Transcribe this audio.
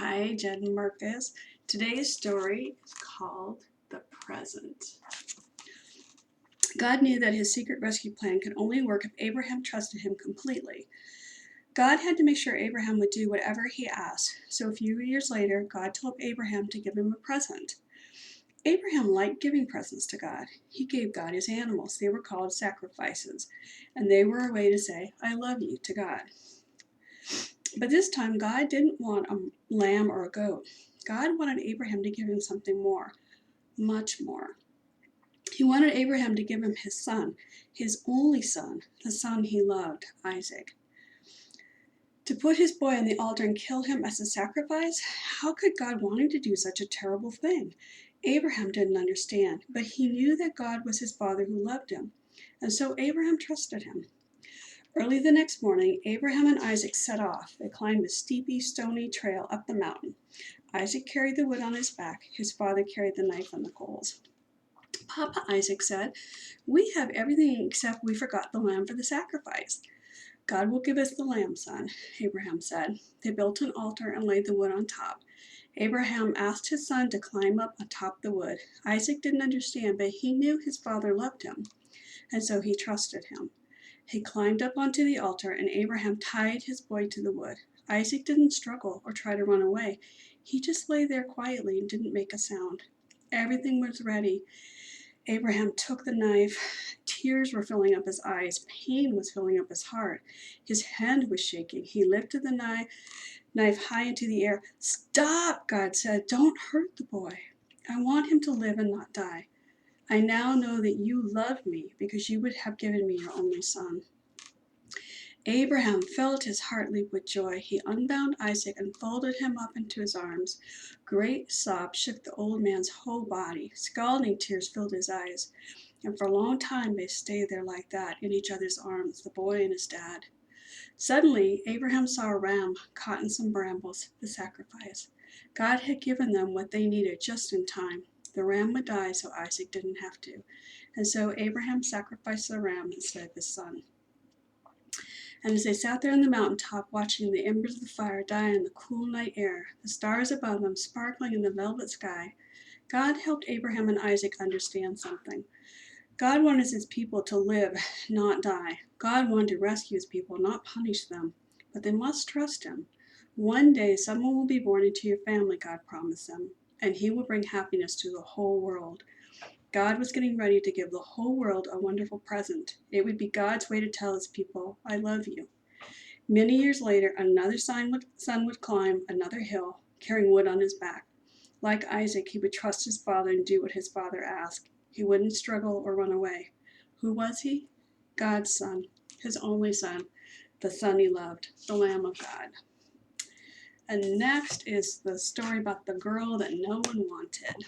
Hi, Jen and Marcus. Today's story is called The Present. God knew that his secret rescue plan could only work if Abraham trusted him completely. God had to make sure Abraham would do whatever he asked, so a few years later, God told Abraham to give him a present. Abraham liked giving presents to God. He gave God his animals. They were called sacrifices, and they were a way to say, I love you, to God. But this time, God didn't want a lamb or a goat. God wanted Abraham to give him something more, much more. He wanted Abraham to give him his son, his only son, the son he loved, Isaac. To put his boy on the altar and kill him as a sacrifice? How could God want him to do such a terrible thing? Abraham didn't understand, but he knew that God was his father who loved him, and so Abraham trusted him. Early the next morning, Abraham and Isaac set off. They climbed a steepy, stony trail up the mountain. Isaac carried the wood on his back. His father carried the knife and the coals. Papa, Isaac said, we have everything except we forgot the lamb for the sacrifice. God will give us the lamb, son, Abraham said. They built an altar and laid the wood on top. Abraham asked his son to climb up atop the wood. Isaac didn't understand, but he knew his father loved him, and so he trusted him. He climbed up onto the altar, and Abraham tied his boy to the wood. Isaac didn't struggle or try to run away. He just lay there quietly and didn't make a sound. Everything was ready. Abraham took the knife. Tears were filling up his eyes. Pain was filling up his heart. His hand was shaking. He lifted the knife high into the air. Stop, God said. Don't hurt the boy. I want him to live and not die. I now know that you love me because you would have given me your only son. Abraham felt his heart leap with joy. He unbound Isaac and folded him up into his arms. Great sobs shook the old man's whole body. Scalding tears filled his eyes. And for a long time they stayed there like that, in each other's arms, the boy and his dad. Suddenly, Abraham saw a ram caught in some brambles, the sacrifice. God had given them what they needed just in time. The ram would die so Isaac didn't have to. And so Abraham sacrificed the ram instead of his son. And as they sat there on the mountain top watching the embers of the fire die in the cool night air, the stars above them sparkling in the velvet sky, God helped Abraham and Isaac understand something. God wanted his people to live, not die. God wanted to rescue his people, not punish them. But they must trust him. One day someone will be born into your family, God promised them, and he will bring happiness to the whole world. God was getting ready to give the whole world a wonderful present. It would be God's way to tell his people, I love you. Many years later, another son would climb another hill, carrying wood on his back. Like Isaac, he would trust his father and do what his father asked. He wouldn't struggle or run away. Who was he? God's son, his only son, the son he loved, the Lamb of God. And next is the story about the girl that no one wanted.